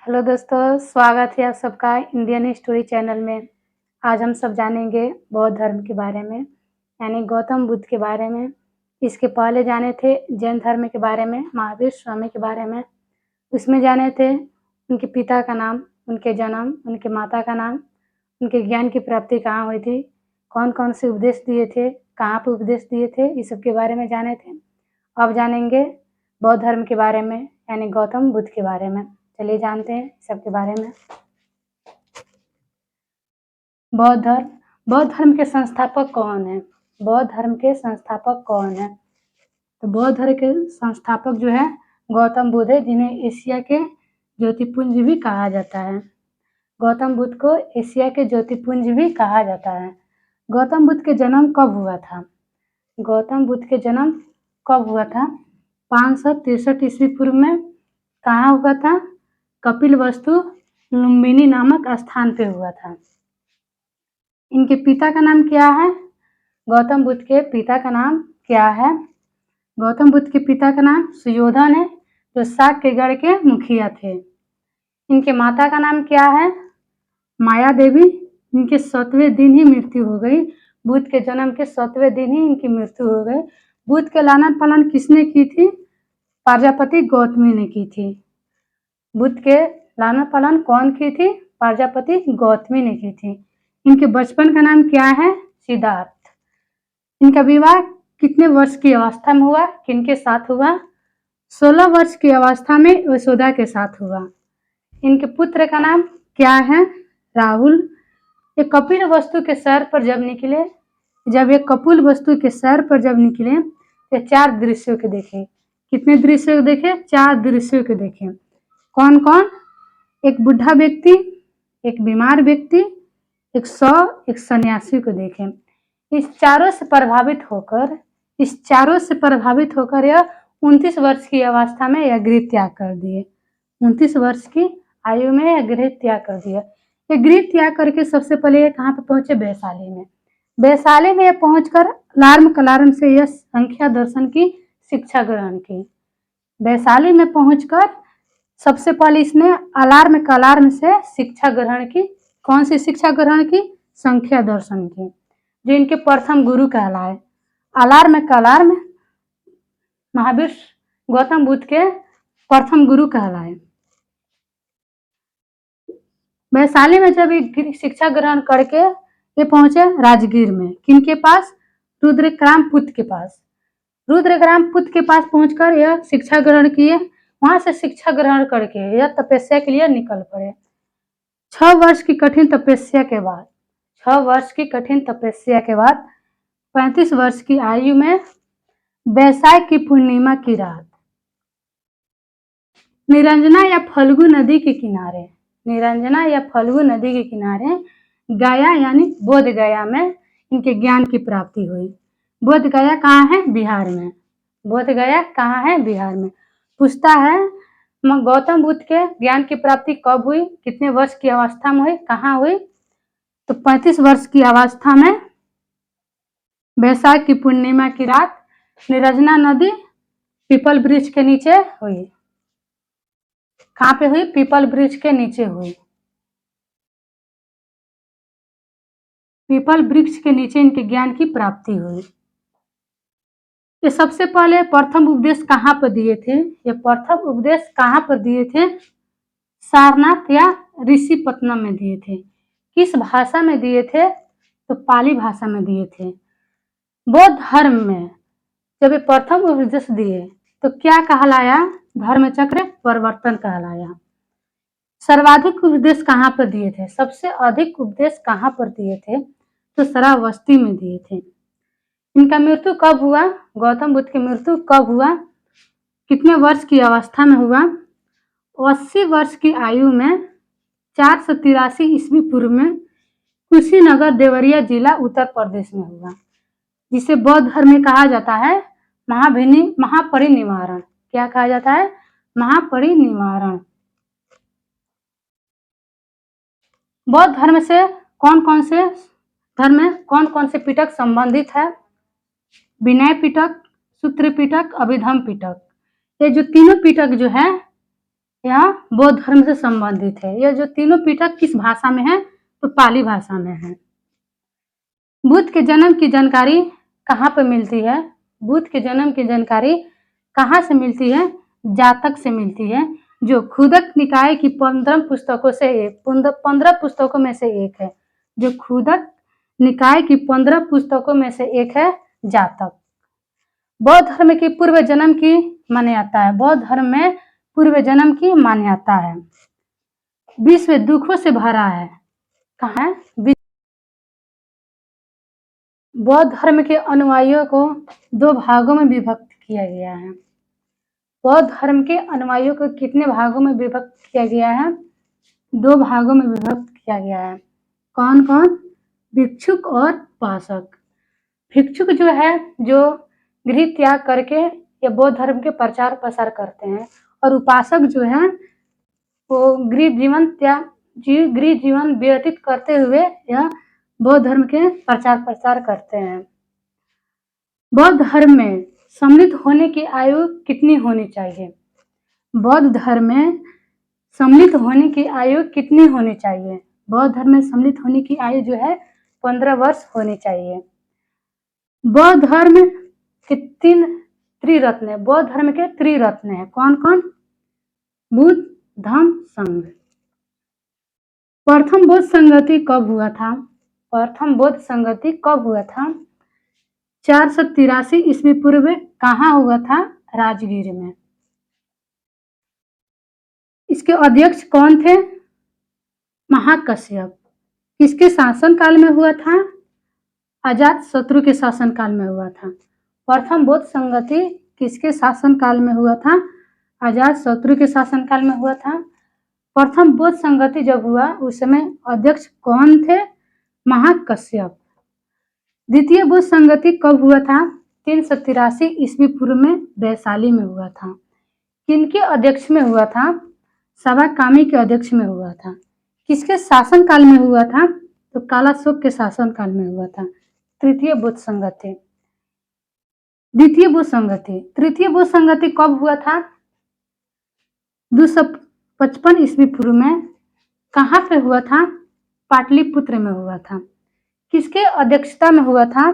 Hello दोस्तों, स्वागत है आप सबका इंडियन स्टोरी चैनल में। आज हम सब जानेंगे बौद्ध धर्म के बारे में, यानी गौतम बुद्ध के बारे में। इसके पहले जाने थे जैन धर्म के बारे में, महावीर स्वामी के बारे में। उसमें जाने थे उनके पिता का नाम, उनके जन्म, उनके माता का नाम, उनके ज्ञान की प्राप्ति कहाँ हुई थी, कौन कौन से उपदेश दिए थे, कहाँ पर उपदेश दिए थे, इस सब के बारे में जाने थे। अब जानेंगे बौद्ध धर्म के बारे में, यानी गौतम बुद्ध के बारे में। चलिए जानते हैं सबके बारे में। बौद्ध धर्म के संस्थापक कौन है? बौद्ध धर्म के संस्थापक कौन है? तो बौद्ध धर्म के संस्थापक जो है गौतम बुद्ध है, जिन्हें एशिया के ज्योतिपुंज भी कहा जाता है। गौतम बुद्ध को एशिया के ज्योतिपुंज भी कहा जाता है। गौतम बुद्ध के जन्म कब हुआ था? गौतम बुद्ध के जन्म कब हुआ था? 563 ईस्वी पूर्व में। कहाँ हुआ था? कपिलवस्तु लुम्बिनी नामक स्थान पे हुआ था। इनके पिता का नाम क्या है? गौतम बुद्ध के पिता का नाम क्या है? गौतम बुद्ध के पिता का नाम सुयोधन है, जो शाक के गढ़ के मुखिया थे। इनके माता का नाम क्या है? माया देवी। इनके 7वें दिन ही मृत्यु हो गई। बुद्ध के जन्म के 7वें दिन ही इनकी मृत्यु हो गई। बुद्ध के लालन पालन किसने की थी? प्रजापति गौतमी ने की थी। बुद्ध के लालन पालन कौन की थी? प्रजापति गौतमी ने की थी। इनके बचपन का नाम क्या है? सिद्धार्थ। इनका विवाह कितने वर्ष की अवस्था में हुआ? किनके साथ हुआ? 16 वर्ष की अवस्था में यशोदा के साथ हुआ। इनके पुत्र का नाम क्या है? राहुल। ये कपिल वस्तु के सैर पर जब निकले, तो 4 दृश्यों के देखे। कितने दृश्यों के देखे? 4 दृश्यों के देखे। कौन कौन? एक बुढ़ा व्यक्ति, एक बीमार व्यक्ति, एक सन्यासी को देखे। इस चारों से प्रभावित होकर यह 29 वर्ष की अवस्था में यह गृह त्याग कर दिए। 29 वर्ष की आयु में यह गृह त्याग कर दिया। ये गृह त्याग करके सबसे पहले ये कहाँ पे पहुंचे? वैशाली में। वैशाली में पहुंचकर अलार्म कलार्म से यह संख्या दर्शन की शिक्षा ग्रहण की। वैशाली में पहुंचकर सबसे पहले इसने अलार्म कलार्म से शिक्षा ग्रहण की। कौन सी शिक्षा ग्रहण की? संख्या दर्शन की, जो इनके प्रथम गुरु कहलाए। अलार्म कलार्म महावीर गौतम बुद्ध के प्रथम गुरु कहलाए। वैशाली में जब शिक्षा ग्रहण करके ये पहुंचे राजगीर में। किनके पास? रुद्रग्राम पुत्र के पास। रुद्रग्राम पुत्र के पास पहुंचकर यह शिक्षा ग्रहण किए। वहां से शिक्षा ग्रहण करके यह तपस्या के लिए निकल पड़े। 6 वर्ष की कठिन तपस्या के बाद 35 वर्ष की आयु में वैशाख की पूर्णिमा की रात निरंजना या फल्गु नदी के किनारे गया यानी बोध गया में इनके ज्ञान की प्राप्ति हुई। बोध गया कहाँ है? बिहार में। बोध गया कहाँ है? बिहार में। पूछता है गौतम बुद्ध के ज्ञान की प्राप्ति कब हुई? कितने वर्ष की अवस्था में हुई? कहाँ हुई? तो 35 वर्ष की अवस्था में वैशाख की पूर्णिमा की रात निरंजना नदी पीपल वृक्ष के नीचे हुई। कहाँ पे हुई? पीपल वृक्ष के नीचे हुई। पीपल वृक्ष के नीचे इनके ज्ञान की प्राप्ति हुई। ये सबसे पहले प्रथम उपदेश कहाँ पर दिए थे? ये प्रथम उपदेश कहाँ पर दिए थे? सारनाथ या ऋषिपत्तनम में दिए थे। किस भाषा में दिए थे? तो पाली भाषा में दिए थे। बौद्ध धर्म में जब ये प्रथम उपदेश दिए तो क्या कहलाया? धर्म चक्र परिवर्तन कहलाया। सर्वाधिक उपदेश कहाँ पर दिए थे? सबसे अधिक उपदेश कहाँ पर दिए थे? तो श्रावस्ती में दिए थे। इनका मृत्यु कब हुआ? गौतम बुद्ध की मृत्यु कब हुआ? कितने वर्ष की अवस्था में हुआ? 80 वर्ष की आयु में 483 ईस्वी पूर्व में कुशीनगर देवरिया जिला उत्तर प्रदेश में हुआ, जिसे बौद्ध धर्म में कहा जाता है महापरिनिर्वाण। क्या कहा जाता है? महापरिनिर्वाण। बौद्ध धर्म से कौन कौन से पिटक संबंधित है? विनय पिटक, सूत्र पिटक, अभिधम पिटक। ये जो तीनों पिटक जो है यह बौद्ध धर्म से संबंधित है। यह जो तीनों पिटक किस भाषा में है? तो पाली भाषा में है। बुद्ध के जन्म की जानकारी कहाँ पर मिलती है? बुद्ध के जन्म की जानकारी कहाँ से मिलती है? जातक से मिलती है, जो खुदक निकाय की 15 पुस्तकों से 15 पुस्तकों में से एक है। जो खुदक निकाय की 15 पुस्तकों में से एक है जातक। बौद्ध धर्म की पूर्व जन्म की मान्यता है। बौद्ध धर्म में पूर्व जन्म की मान्यता है। विश्व दुखों से भरा है। कहाँ है? बौद्ध धर्म के अनुयायियों को 2 भागों में विभक्त किया गया है। बौद्ध धर्म के अनुयायियों को कितने भागों में विभक्त किया गया है? 2 भागों में विभक्त किया गया है। कौन कौन? भिक्षुक और उपासक। भिक्षुक जो है, जो गृह त्याग करके या बौद्ध धर्म के प्रचार प्रसार करते हैं, और उपासक जो है वो गृह जीवन व्यतीत करते हुए यह बौद्ध धर्म के प्रचार प्रसार करते हैं। बौद्ध धर्म में सम्मिलित होने की आयु कितनी होनी चाहिए? बौद्ध धर्म में सम्मिलित होने की आयु कितनी होनी चाहिए? बौद्ध धर्म में सम्मिलित होने की आयु जो है 15 वर्ष होनी चाहिए। बौद्ध धर्म के 3 त्रिरत्न है। बौद्ध धर्म के त्रिरत्न है। कौन कौन? बुद्ध, धम्म, संघ। प्रथम बौद्ध संगति कब हुआ था? प्रथम बौद्ध संगति कब हुआ था? 483 ईस्वी पूर्व। कहाँ हुआ था? राजगीर में। इसके अध्यक्ष कौन थे? महाकश्यप। किसके शासन काल में हुआ था? अजात शत्रु के शासन काल में हुआ था। प्रथम बौद्ध संगति किसके शासन काल में हुआ था? अजात शत्रु के शासन काल में हुआ था। प्रथम बौद्ध संगति जब हुआ उस समय अध्यक्ष कौन थे? महाकश्यप। द्वितीय बौद्ध संगति कब हुआ था? 383 ईस्वी पूर्व में वैशाली में हुआ था। किनके अध्यक्ष में हुआ था? सवा कामी के अध्यक्ष में हुआ था। किसके शासन काल में हुआ था? तो कालाशोक के शासन काल में हुआ था। तृतीय बौद्ध संगति। द्वितीय बौद्ध संगति। तृतीय बौद्ध संगति कब हुआ था? 255 ईस्वी पूर्व में। कहाँ पे हुआ था? पाटलिपुत्र में हुआ था। किसके अध्यक्षता में हुआ था?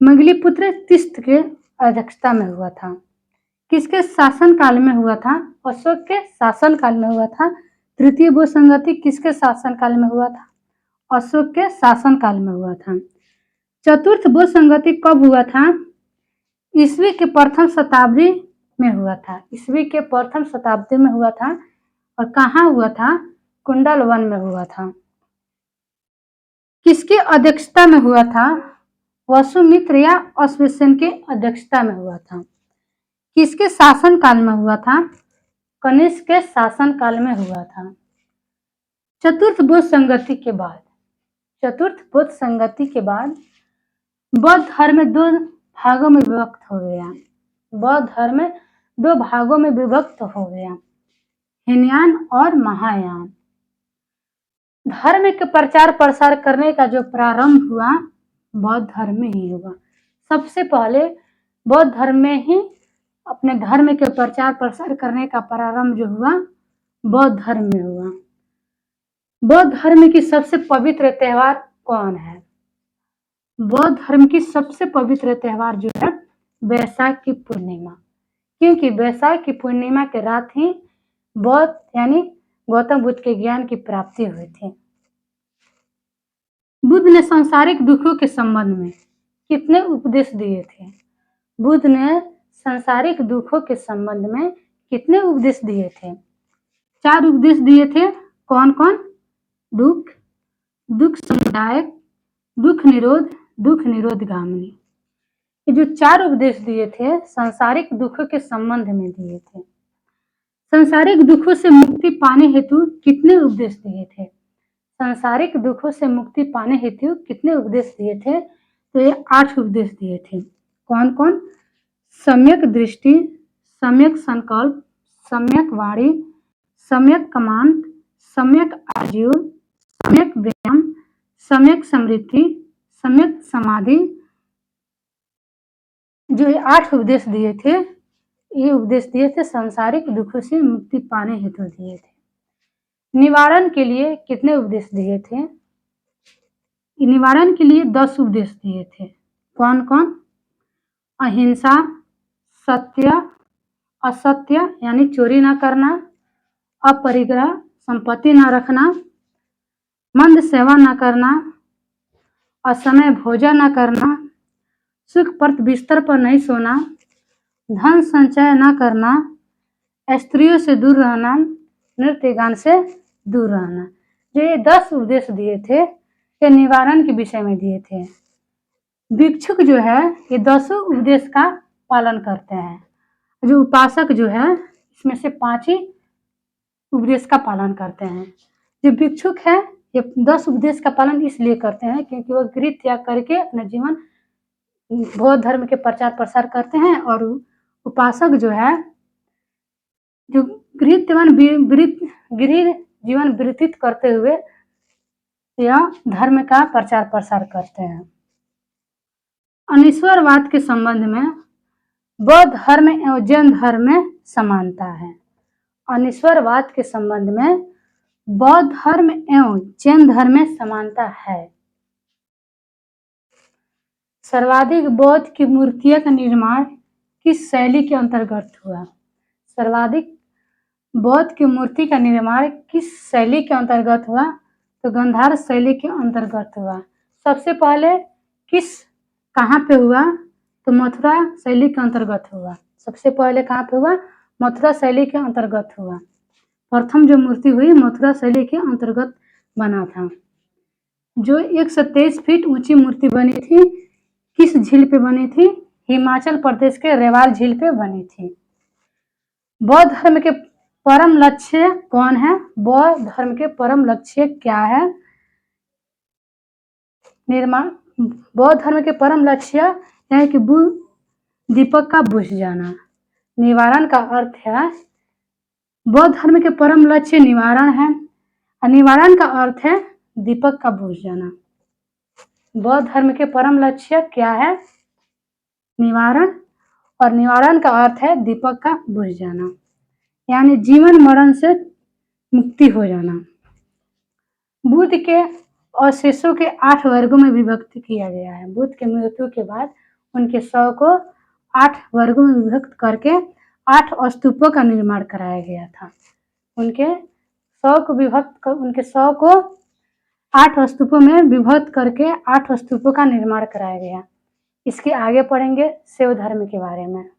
मंगलीपुत्र तीर्थ के अध्यक्षता में हुआ था। किसके शासन काल में हुआ था? अशोक के शासन काल में हुआ था। तृतीय बौद्ध संगति किसके शासन काल में हुआ था? अशोक के शासन काल में हुआ था। चतुर्थ बौद्ध संगति कब हुआ था? ईस्वी के प्रथम शताब्दी में हुआ था। ईस्वी के प्रथम शताब्दी में हुआ था। और कहाँ हुआ था? कुंडल वन में हुआ था। किसकी अध्यक्षता में हुआ था? वसुमित्र या अश्वसेन के अध्यक्षता में हुआ था। किसके शासन काल में हुआ था? कनिष्क के शासन काल में हुआ था। चतुर्थ बौद्ध संगति के बाद बौद्ध धर्म 2 भागों में विभक्त हो गया। बौद्ध धर्म 2 भागों में विभक्त हो गया, हीनयान और महायान। धर्म के प्रचार प्रसार करने का जो प्रारंभ हुआ बौद्ध धर्म में ही हुआ। सबसे पहले बौद्ध धर्म में ही अपने धर्म के प्रचार प्रसार करने का प्रारंभ जो हुआ बौद्ध धर्म में हुआ। बौद्ध धर्म की सबसे पवित्र त्योहार कौन है? बौद्ध धर्म की सबसे पवित्र त्योहार जो है वैशाख की पूर्णिमा, क्योंकि वैशाख की पूर्णिमा के रात ही बौद्ध यानी गौतम बुद्ध के ज्ञान की प्राप्ति हुई थी। बुद्ध ने सांसारिक दुखों के संबंध में कितने उपदेश दिए थे? बुद्ध ने सांसारिक दुखों के संबंध में कितने उपदेश दिए थे? 4 उपदेश दिए थे। कौन कौन? दुख, दुख समुदायक, दुख निरोध गामिनी। ये जो 4 उपदेश दिए थे सांसारिक दुखों के संबंध में दिए थे। सांसारिक दुखों से मुक्ति पाने हेतु कितने उपदेश दिए थे? सांसारिक दुखों से मुक्ति पाने हेतु कितने उपदेश दिए थे? तो ये 8 उपदेश दिए थे। कौन कौन? सम्यक दृष्टि, सम्यक संकल्प, सम्यक वाणी, सम्यक कमांड, सम्यक आजीव, सम्यक व्यायाम, सम्यक समृद्धि, सम्यक समाधि। जो ये 8 उपदेश दिए थे ये उपदेश दिए थे, सांसारिक दुखों से मुक्ति पाने हेतु दिए थे। निवारण के लिए कितने उपदेश दिए थे? निवारण के लिए 10 उपदेश दिए थे। कौन कौन? अहिंसा, सत्य, असत्य यानी चोरी न करना, अपरिग्रह संपत्ति न रखना, मंद सेवा न करना, असमय भोजन न करना, सुखप्रद बिस्तर पर नहीं सोना, धन संचय न करना, स्त्रियों से दूर रहना, नृत्य गान से दूर रहना। जो ये 10 उपदेश दिए थे ये निवारण के विषय में दिए थे। भिक्षुक जो है ये 10 उपदेश का पालन करते हैं। जो उपासक जो है इसमें से 5 ही उपदेश का पालन करते हैं। जो भिक्षुक है ये 10 उपदेश का पालन इसलिए करते हैं क्योंकि वो गृह त्याग करके अपना जीवन बौद्ध धर्म के प्रचार प्रसार करते हैं। और उपासक जो है जो गृह जीवन व्यतीत करते हुए यह धर्म का प्रचार प्रसार करते हैं। अनीश्वरवाद के संबंध में बौद्ध धर्म एवं जैन धर्म में समानता है। अनीश्वरवाद के संबंध में बौद्ध धर्म एवं जैन धर्म में समानता है। सर्वाधिक बौद्ध की मूर्तियों का निर्माण किस शैली के अंतर्गत हुआ? सर्वाधिक बौद्ध की मूर्ति का निर्माण किस शैली के अंतर्गत हुआ? तो गांधार शैली के अंतर्गत हुआ। सबसे पहले कहाँ पे हुआ? तो मथुरा शैली के अंतर्गत हुआ। सबसे पहले कहाँ पे हुआ? मथुरा शैली के अंतर्गत हुआ। प्रथम जो मूर्ति हुई मथुरा शैली के अंतर्गत बना था। जो 123 फीट ऊंची मूर्ति बनी थी किस झील पे बनी थी? हिमाचल प्रदेश के रेवाल झील पे बनी थी। बौद्ध धर्म के परम लक्ष्य कौन है? बौद्ध धर्म के परम लक्ष्य क्या है? निर्माण बौद्ध धर्म के परम लक्ष्य है कि दीपक का बुझ जाना। निवारण का अर्थ है बौद्ध धर्म के परम लक्ष्य निवारण है और निवारण का अर्थ है दीपक का बुझ जाना। बौद्ध धर्म के परम लक्ष्य क्या है? निवारण, और निवारण का अर्थ है दीपक का बुझ जाना यानी जीवन मरण से मुक्ति हो जाना। बुद्ध के अवशेषों के 8 वर्गों में विभक्त किया गया है। बुद्ध के मृत्यु के बाद उनके शव को 8 वर्गों में विभक्त करके 8 स्तूपों का निर्माण कराया गया था। उनके शव को 8 स्तूपों में विभक्त करके 8 स्तूपों का निर्माण कराया गया। इसके आगे पढ़ेंगे शैव धर्म के बारे में।